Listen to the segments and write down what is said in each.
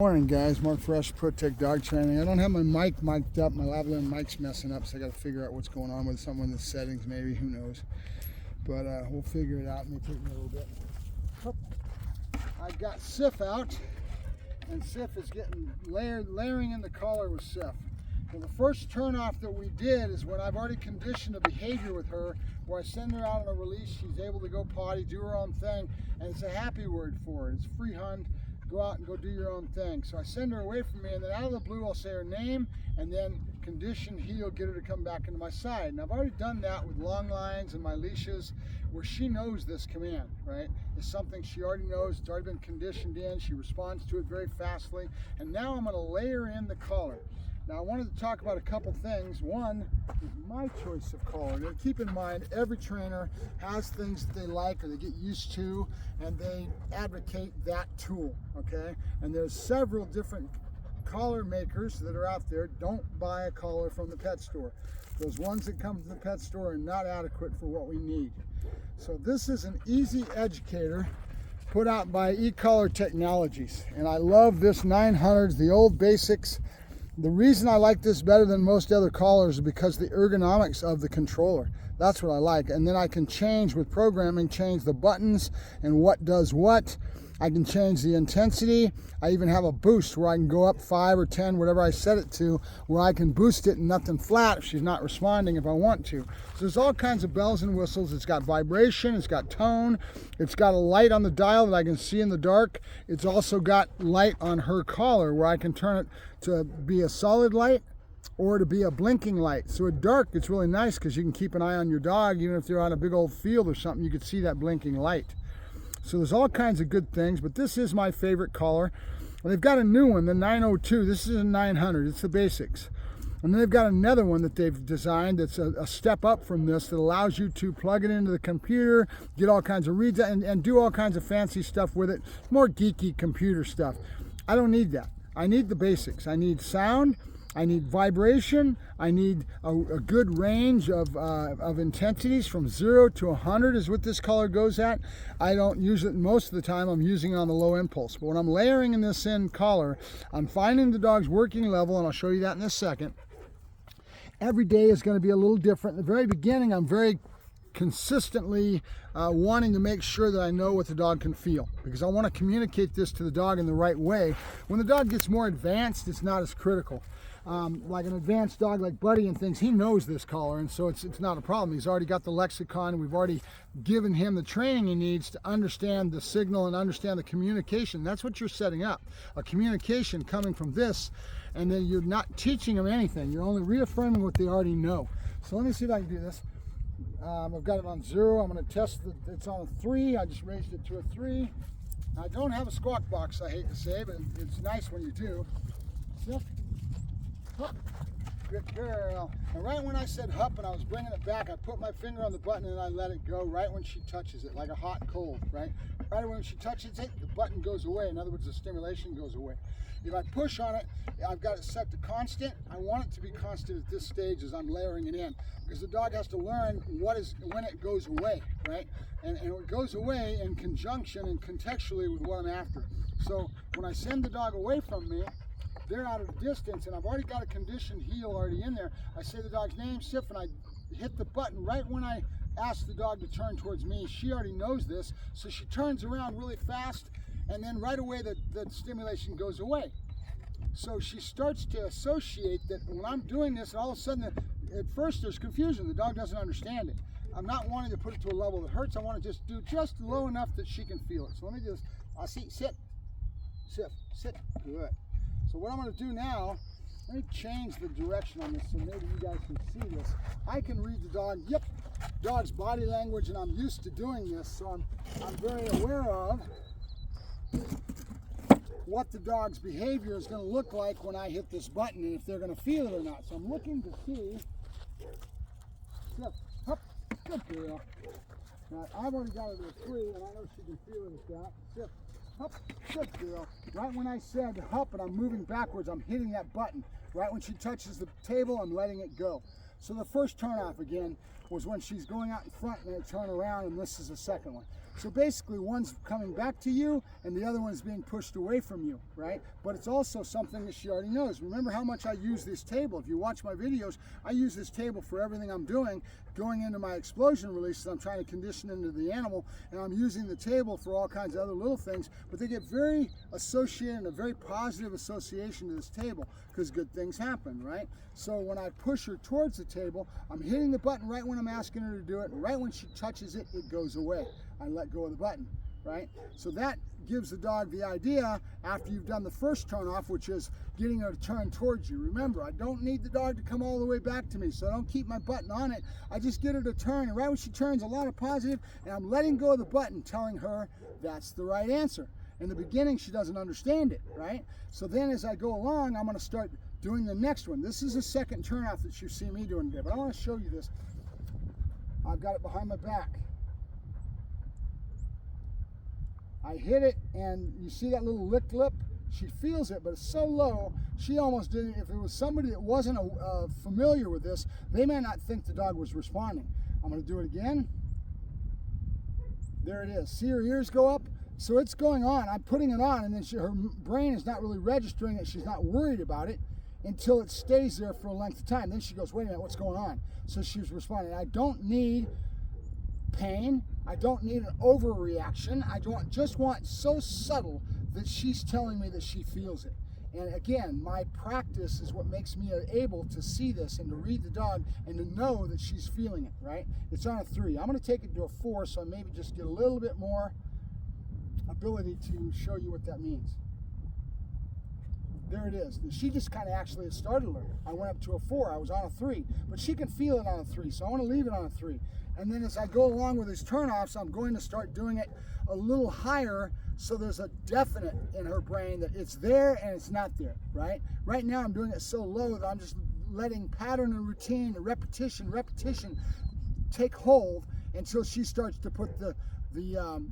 Morning guys, Mark Fresh, ProTech Dog Training. I don't have my mic mic'd up, my lavalier mic's messing up, so I got to figure out what's going on with some of the settings maybe, who knows. But we'll figure it out. It may take me a little bit. I got Sif out, and Sif is getting layering in the collar with Sif. Well, the first turn off that we did is when I've already conditioned a behavior with her where I send her out on a release, she's able to go potty, do her own thing, and it's a happy word for her. It's free hunt. Go out and go do your own thing. So I send her away from me, and then out of the blue I'll say her name and then condition heel, get her to come back into my side. And I've already done that with long lines and my leashes where she knows this command, right? It's something she already knows, it's already been conditioned in, she responds to it very fastly. And now I'm gonna layer in the collar. Now I wanted to talk about a couple things. One is my choice of collar. Now keep in mind, every trainer has things that they like or they get used to, and they advocate that tool, okay? And there's several different collar makers that are out there. Don't buy a collar from the pet store. Those ones that come from the pet store are not adequate for what we need. So this is an Easy Educator put out by eCollar Technologies. And I love this 900s, the old basics. The reason I like this better than most other collars is because the ergonomics of the controller. That's what I like. And then I can change with programming, change the buttons and what does what. I can change the intensity. I even have a boost where I can go up 5 or 10, whatever I set it to, where I can boost it and nothing flat if she's not responding if I want to. So there's all kinds of bells and whistles. It's got vibration, it's got tone, it's got a light on the dial that I can see in the dark. It's also got light on her collar where I can turn it to be a solid light or to be a blinking light. So at dark, it's really nice because you can keep an eye on your dog. Even if they're on a big old field or something, you could see that blinking light. So there's all kinds of good things, but this is my favorite collar. And they've got a new one, the 902. This is a 900. It's the basics. And then they've got another one that they've designed that's a step up from this that allows you to plug it into the computer, get all kinds of reads, and do all kinds of fancy stuff with it. More geeky computer stuff. I don't need that. I need the basics. I need sound. I need vibration. I need a good range of intensities from 0 to 100 is what this collar goes at. I don't use it most of the time. I'm using it on the low impulse. But when I'm layering in this collar, I'm finding the dog's working level, and I'll show you that in a second. Every day is going to be a little different. At the very beginning, I'm very consistently wanting to make sure that I know what the dog can feel, because I want to communicate this to the dog in the right way. When the dog gets more advanced, it's not as critical. Like an advanced dog like Buddy and things, he knows this collar, and so it's not a problem. He's already got the lexicon, and we've already given him the training he needs to understand the signal and understand the communication. That's what you're setting up, a communication coming from this, and then you're not teaching them anything. You're only reaffirming what they already know. So let me see if I can do this. I've got it on 0. I'm going to test it's on a 3. I just raised it to a 3. I don't have a squawk box, I hate to say, but it's nice when you do. Sif. Hup. Good girl. And right when I said hup and I was bringing it back, I put my finger on the button and I let it go right when she touches it, like a hot cold, right? Right when she touches it, the button goes away. In other words, the stimulation goes away. If I push on it, I've got it set to constant. I want it to be constant at this stage as I'm layering it in, because the dog has to learn when it goes away, right? And it goes away in conjunction and contextually with what I'm after. So when I send the dog away from me, they're out of distance, and I've already got a conditioned heel already in there. I say the dog's name, Sif, and I hit the button right when I ask the dog to turn towards me. She already knows this, so she turns around really fast, and then right away the stimulation goes away. So she starts to associate that when I'm doing this, and all of a sudden, at first there's confusion. The dog doesn't understand it. I'm not wanting to put it to a level that hurts. I want to just do just low enough that she can feel it. So let me do this. I see, sit, Sif, sit, good. So what I'm going to do now, let me change the direction on this so maybe you guys can see this. I can read the dog, dog's body language, and I'm used to doing this, so I'm very aware of what the dog's behavior is going to look like when I hit this button and if they're going to feel it or not. So I'm looking to see. Hup, good girl. Now, I've already got it at a 3, and I know she can feel it at that. Sit. Hup, good girl. Right when I said hup and I'm moving backwards, I'm hitting that button. Right when she touches the table, I'm letting it go. So the first turn off again, was when she's going out in front and they turn around, and this is the second one. So basically one's coming back to you and the other one is being pushed away from you, right? But it's also something that she already knows. Remember how much I use this table. If you watch my videos, I use this table for everything I'm doing, going into my explosion releases. I'm trying to condition into the animal, and I'm using the table for all kinds of other little things, but they get very associated, a very positive association to this table because good things happen, right? So when I push her towards the table, I'm hitting the button right when I'm asking her to do it, and right when she touches it, it goes away. I let go of the button, right? So that gives the dog the idea after you've done the first turn off, which is getting her to turn towards you. Remember, I don't need the dog to come all the way back to me, so I don't keep my button on it. I just get her to turn, and right when she turns, a lot of positive, and I'm letting go of the button, telling her that's the right answer. In the beginning, she doesn't understand it, right? So then as I go along, I'm gonna start doing the next one. This is the second turn off that you see me doing today, but I wanna show you this. I've got it behind my back. I hit it, and you see that little lick lip? She feels it, but it's so low, she almost didn't. If it was somebody that wasn't familiar with this, they may not think the dog was responding. I'm gonna do it again. There it is. See her ears go up? So it's going on. I'm putting it on, and then her brain is not really registering it. She's not worried about it until it stays there for a length of time. Then she goes, wait a minute, what's going on? So she's responding. I don't need pain. I don't need an overreaction. I just want so subtle that she's telling me that she feels it. And again, my practice is what makes me able to see this and to read the dog and to know that she's feeling it, right? It's on a 3. I'm going to take it to a 4, so I maybe just get a little bit more ability to show you what that means. There it is. She just kind of actually had started learning. I went up to a 4. I was on a 3, but she can feel it on a 3, so I want to leave it on a 3. And then as I go along with these turnoffs, I'm going to start doing it a little higher, so there's a definite in her brain that it's there and it's not there, right? Right now I'm doing it so low that I'm just letting pattern and routine, the repetition take hold until she starts to put the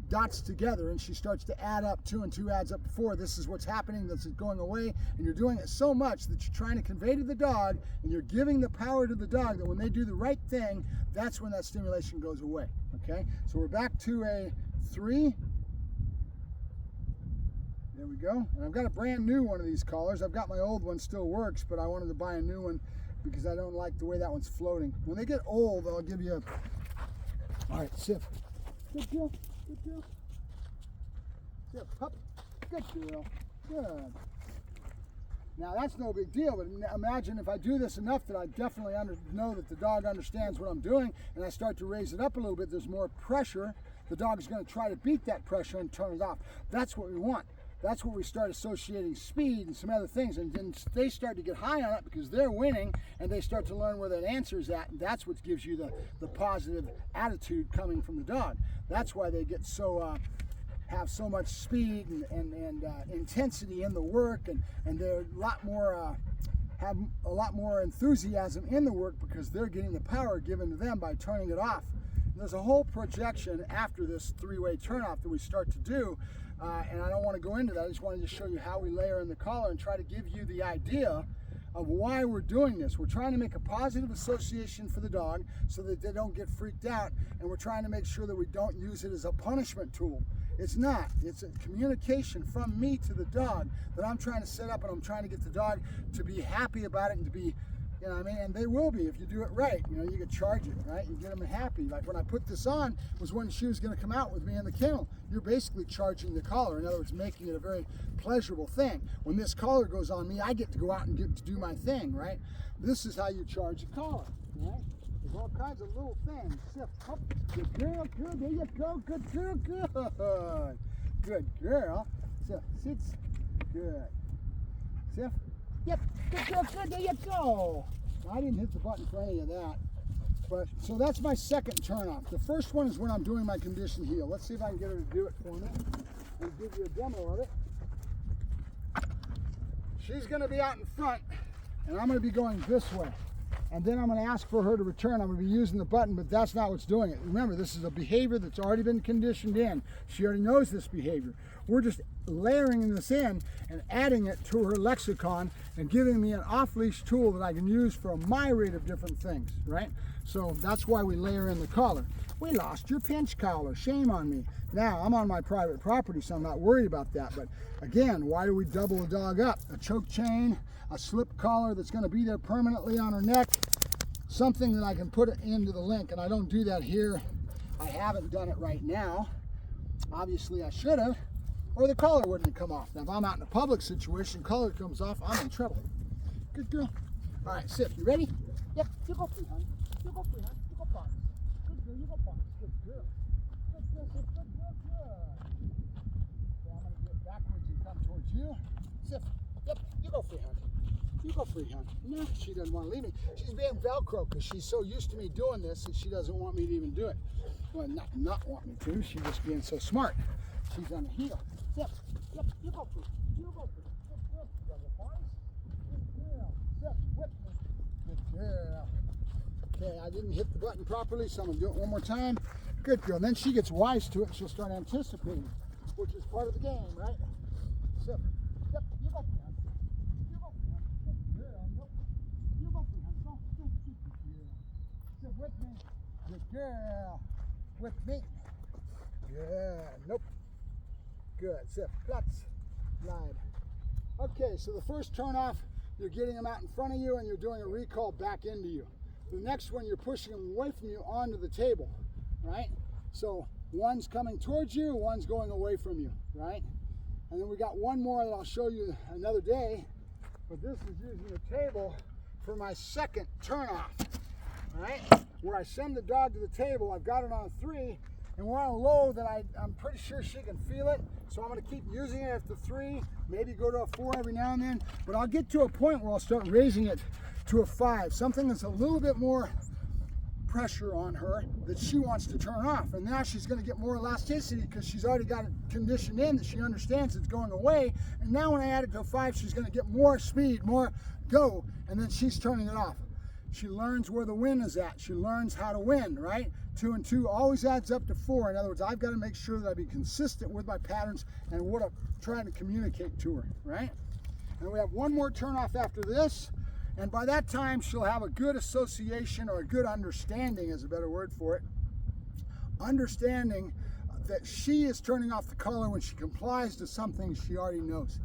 dots together, and she starts to add up. 2 and 2 adds up to 4. This is what's happening. This is going away, and you're doing it so much that you're trying to convey to the dog, and you're giving the power to the dog that when they do the right thing, that's when that stimulation goes away. Okay, so we're back to a 3. There we go. And I've got a brand new one of these collars. I've got my old one, still works, but I wanted to buy a new one because I don't like the way that one's floating. When they get old, I'll give you a... All right, Sif. Good girl, good girl. Sif, up. Good girl, good. Now that's no big deal, but imagine if I do this enough that I definitely know that the dog understands what I'm doing, and I start to raise it up a little bit, there's more pressure. The dog's gonna try to beat that pressure and turn it off. That's what we want. That's where we start associating speed and some other things, and then they start to get high on it because they're winning, and they start to learn where that answer is at, and that's what gives you the positive attitude coming from the dog. That's why they get so have so much speed and intensity in the work, and they're a lot more have a lot more enthusiasm in the work because they're getting the power given to them by turning it off. And there's a whole projection after this 3-way turnoff that we start to do. And I don't want to go into that. I just wanted to show you how we layer in the collar and try to give you the idea of why we're doing this. We're trying to make a positive association for the dog so that they don't get freaked out, and we're trying to make sure that we don't use it as a punishment tool. It's not. It's a communication from me to the dog that I'm trying to set up, and I'm trying to get the dog to be happy about it and to be, you know what I mean? And they will be if you do it right. You know, you can charge it, right? You get them happy. Like when I put this on was when she was going to come out with me in the kennel. You're basically charging the collar. In other words, making it a very pleasurable thing. When this collar goes on me, I get to go out and get to do my thing, right? This is how you charge a collar, right? There's all kinds of little things. Sif, up. Good girl, good. There you go. Good girl, good. Good girl. Sif, sits. Good. Sif. Yep, good girl, good, there you go. I didn't hit the button for any of that. But so that's my second turn off. The first one is when I'm doing my conditioned heel. Let's see if I can get her to do it for me and give you a demo of it. She's gonna be out in front, and I'm gonna be going this way. And then I'm gonna ask for her to return. I'm gonna be using the button, but that's not what's doing it. Remember, this is a behavior that's already been conditioned in. She already knows this behavior. We're just layering this in and adding it to her lexicon and giving me an off-leash tool that I can use for a myriad of different things, right? So that's why we layer in the collar. We lost your pinch collar, shame on me. Now, I'm on my private property, so I'm not worried about that. But again, why do we double a dog up? A choke chain, a slip collar that's gonna be there permanently on her neck, something that I can put it into the link, and I don't do that here. I haven't done it right now. Obviously I should have, or the collar wouldn't have come off. Now if I'm out in a public situation, collar comes off, I'm in trouble. Good girl. All right, Sif, you ready? Yep, you go free, honey. You go free, honey. You go pause. Good girl, you go pause. Good girl. Good girl, Sif. Good girl, good. Okay, I'm gonna get backwards and come towards you. Sif, yep, you go free, honey. You go free, honey. No, she doesn't want to leave me. She's being Velcro because she's so used to me doing this that she doesn't want me to even do it. Well, not want me to. She's just being so smart. She's on the heel. Yep, yep, you go free. You go free. Good girl. You got the pause. Good girl. Yep, whip me. Good girl. Okay, I didn't hit the button properly, so I'm going to do it one more time. Good girl. Then she gets wise to it. She'll start anticipating, which is part of the game, right? So, yep, you go free, honey. You go free, honey. Good girl. Nope. You go free, honey. Don't shoot the girl. So, with me. Good girl. With me. Yeah. Nope. Good. Sit. Platz. Slide. Okay, so the first turn off, you're getting them out in front of you and you're doing a recall back into you. The next one, you're pushing them away from you onto the table, right? So one's coming towards you, one's going away from you, right? And then we got one more that I'll show you another day, but this is using the table for my second turn off, all right? Where I send the dog to the table, I've got it on a 3, and we're on a low that I'm pretty sure she can feel it, so I'm going to keep using it at the 3, maybe go to a 4 every now and then, but I'll get to a point where I'll start raising it to a 5, something that's a little bit more pressure on her that she wants to turn off, and now she's going to get more elasticity because she's already got it conditioned in that she understands it's going away, and now when I add it to a 5, she's going to get more speed, more go, and then she's turning it off. She learns where the win is at. She learns how to win, right? 2 and 2 always adds up to 4. In other words, I've got to make sure that I be consistent with my patterns and what I'm trying to communicate to her, right? And we have one more turn off after this, and by that time she'll have a good association, or a good understanding is a better word for it. Understanding that she is turning off the collar when she complies to something she already knows.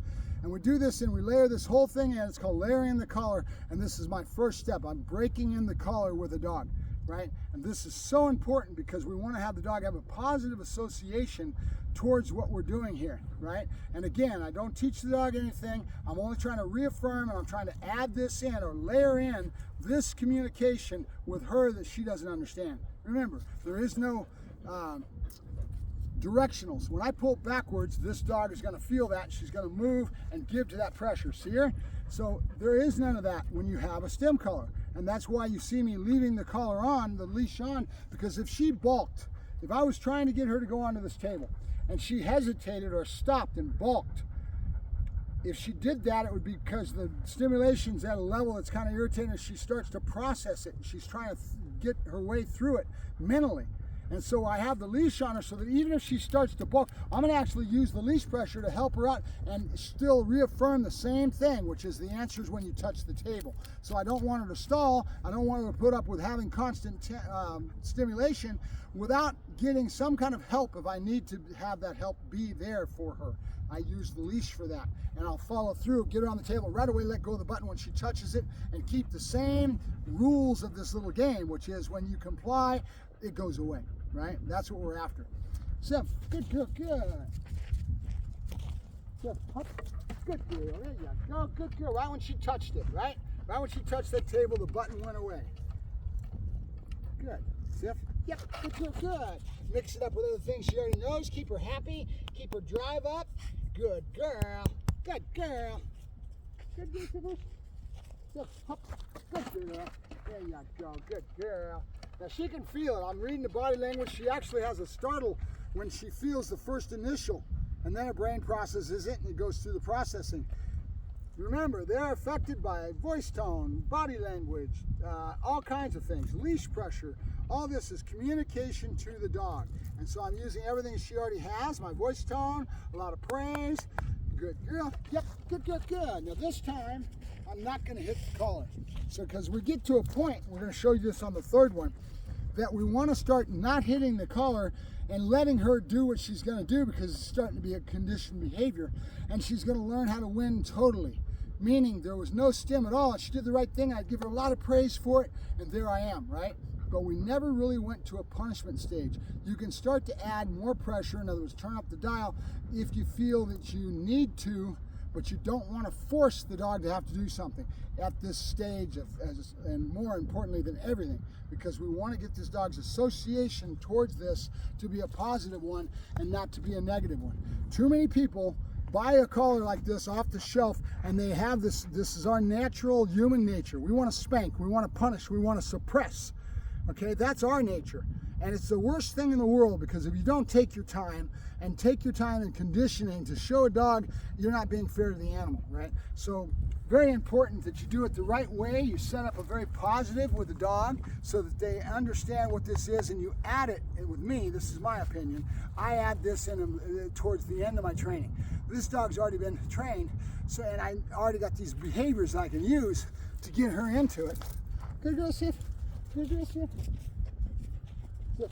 And we do this and we layer this whole thing in. It's called layering the collar, and this is my first step. I'm breaking in the collar with a dog, right? And this is so important because we want to have the dog have a positive association towards what we're doing here, right? And again, I don't teach the dog anything. I'm only trying to reaffirm, and I'm trying to add this in or layer in this communication with her that she doesn't understand. Remember, there is no directionals. When I pull backwards, this dog is going to feel that. She's going to move and give to that pressure. See her? So there is none of that when you have a stem collar. And that's why you see me leaving the collar on, the leash on, because if she balked, if I was trying to get her to go onto this table and she hesitated or stopped and balked, if she did that, it would be because the stimulation's at a level that's kind of irritating. She starts to process it and she's trying to get her way through it mentally. And so I have the leash on her so that even if she starts to balk, I'm going to actually use the leash pressure to help her out and still reaffirm the same thing, which is the answer is when you touch the table. So I don't want her to stall. I don't want her to put up with having constant stimulation without getting some kind of help if I need to have that help be there for her. I use the leash for that, and I'll follow through, get her on the table, right away let go of the button when she touches it, and keep the same rules of this little game, which is when you comply, it goes away, right? That's what we're after. Sif, good girl, good. Sif, up, good girl, there you go, good girl. Right when she touched it, right? Right when she touched that table, the button went away. Good. Sif, yep, good girl, good. Mix it up with other things she already knows. Keep her happy, keep her drive up. Good girl, good girl. Good girl, Sif. Sif, up, good girl. There you go, good girl. Now she can feel it. I'm reading the body language. She actually has a startle when she feels the first initial, and then her brain processes it and it goes through the processing. Remember, they're affected by voice tone, body language, all kinds of things, leash pressure. All this is communication to the dog. And so I'm using everything she already has, my voice tone, a lot of praise. Good girl. Yep, good, good, good. Now this time, I'm not going to hit the collar. So because we get to a point, we're going to show you this on the third one, that we want to start not hitting the collar and letting her do what she's going to do, because it's starting to be a conditioned behavior, and she's going to learn how to win totally. Meaning there was no stim at all. She did the right thing. I'd give her a lot of praise for it, and there I am, right? But we never really went to a punishment stage. You can start to add more pressure, in other words, turn up the dial if you feel that you need to, but you don't want to force the dog to have to do something at this stage, and more importantly than everything, because we want to get this dog's association towards this to be a positive one and not to be a negative one. Too many people buy a collar like this off the shelf, and they have this is our natural human nature. We want to spank, we want to punish, we want to suppress. Okay, that's our nature. And it's the worst thing in the world, because if you don't take your time in conditioning to show a dog, you're not being fair to the animal, right? So very important that you do it the right way. You set up a very positive with the dog so that they understand what this is, and you add it with me. This is my opinion. I add this in towards the end of my training. This dog's already been trained, so, and I already got these behaviors I can use to get her into it. Good girl, Sif. Good girl, Sif. Good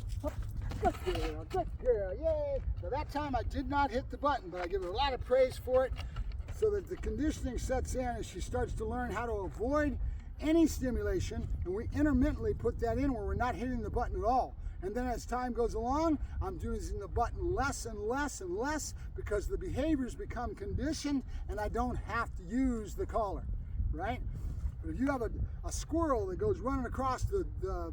girl, good girl, yay! Now that time I did not hit the button, but I give her a lot of praise for it, so that the conditioning sets in and she starts to learn how to avoid any stimulation, and we intermittently put that in where we're not hitting the button at all. And then as time goes along, I'm using the button less and less and less, because the behaviors become conditioned and I don't have to use the collar, right? But if you have a squirrel that goes running across the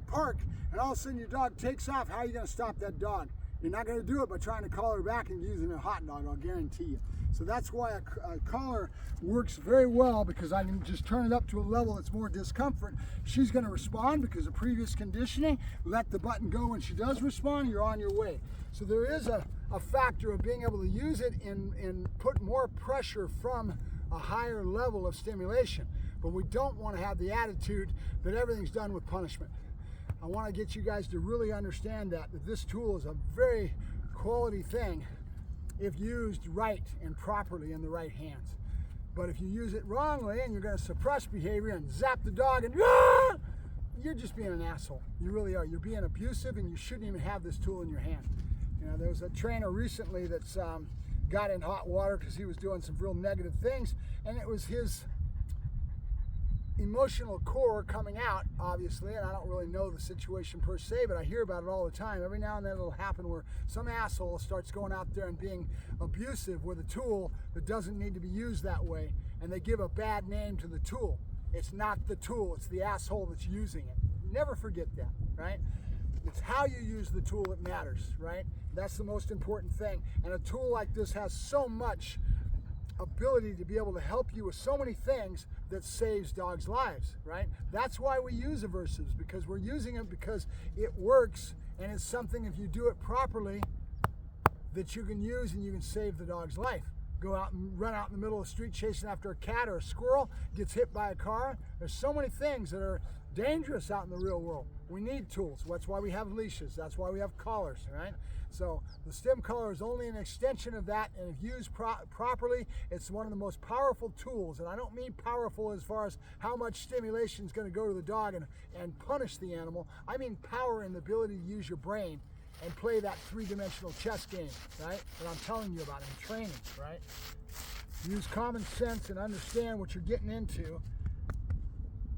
park, and all of a sudden your dog takes off, how are you going to stop that dog? You're not going to do it by trying to collar her back and using a hot dog, I'll guarantee you. So that's why a collar works very well, because I can just turn it up to a level that's more discomfort. She's going to respond because of previous conditioning. Let the button go when she does respond, you're on your way. So there is a factor of being able to use it and put more pressure from a higher level of stimulation. But we don't want to have the attitude that everything's done with punishment. I want to get you guys to really understand that this tool is a very quality thing if used right and properly in the right hands. But if you use it wrongly and you're going to suppress behavior and zap the dog and you're just being an asshole. You really are. You're being abusive, and you shouldn't even have this tool in your hand. You know, there was a trainer recently that's got in hot water because he was doing some real negative things, and it was his emotional core coming out, obviously, and I don't really know the situation per se, but I hear about it all the time. Every now and then it'll happen where some asshole starts going out there and being abusive with a tool that doesn't need to be used that way, and they give a bad name to the tool. It's not the tool, it's the asshole that's using it. Never forget that, right? It's how you use the tool that matters, right? That's the most important thing. And a tool like this has so much ability to be able to help you with so many things that saves dogs' lives, right? That's why we use aversives, because we're using it because it works, and it's something, if you do it properly, that you can use and you can save the dog's life. Go out and run out in the middle of the street chasing after a cat or a squirrel, gets hit by a car. There's so many things that are dangerous out in the real world. We need tools. That's why we have leashes. That's why we have collars, right? So the stim collar is only an extension of that, and if used properly, it's one of the most powerful tools. And I don't mean powerful as far as how much stimulation is going to go to the dog and punish the animal. I mean power in the ability to use your brain and play that three-dimensional chess game, right? That I'm telling you about in training, right? Use common sense and understand what you're getting into,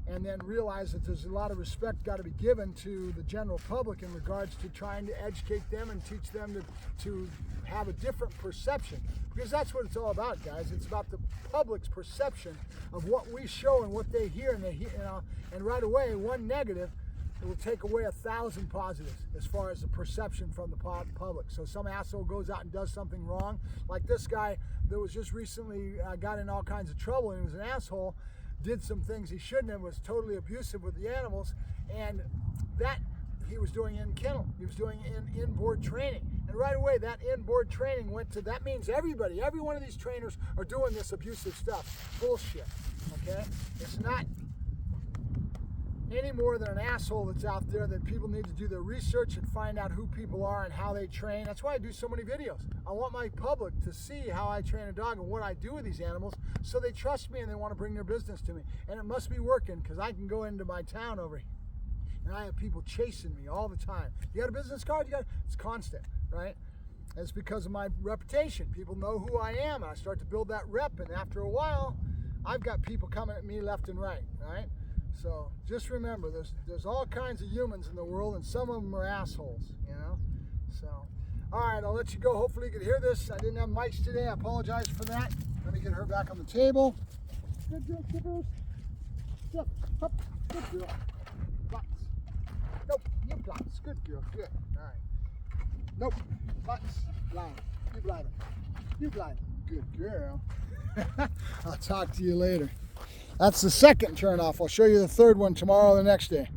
and then realize that there's a lot of respect got to be given to the general public in regards to trying to educate them and teach them to have a different perception. Because that's what it's all about, guys. It's about the public's perception of what we show and what they hear, and they hear, and right away, one negative, it will take away 1,000 positives as far as the perception from the public. So some asshole goes out and does something wrong, like this guy that was just recently got in all kinds of trouble, and he was an asshole, did some things he shouldn't have, was totally abusive with the animals, and that he was doing in kennel. He was doing in inboard training, And right away, that inboard training went to, that means everybody, every one of these trainers are doing this abusive stuff. Bullshit, okay? It's not any more than an asshole that's out there that people need to do their research and find out who people are and how they train. That's why I do so many videos. I want my public to see how I train a dog and what I do with these animals so they trust me and they want to bring their business to me. And it must be working because I can go into my town over here and I have people chasing me all the time. You got a business card? It's constant, right? And it's because of my reputation. People know who I am and I start to build that rep, and after a while, I've got people coming at me left and right, right? So just remember, there's all kinds of humans in the world, and some of them are assholes, you know? So, all right, I'll let you go. Hopefully you could hear this. I didn't have mics today. I apologize for that. Let me get her back on the table. Good girl, Skippers. Skip, up, good girl. Butts. Nope, you butts. Good girl, good. All right. Nope, butts. Blind. You blind. You blind. Good girl. I'll talk to you later. That's the second turn off. I'll show you the third one tomorrow or the next day.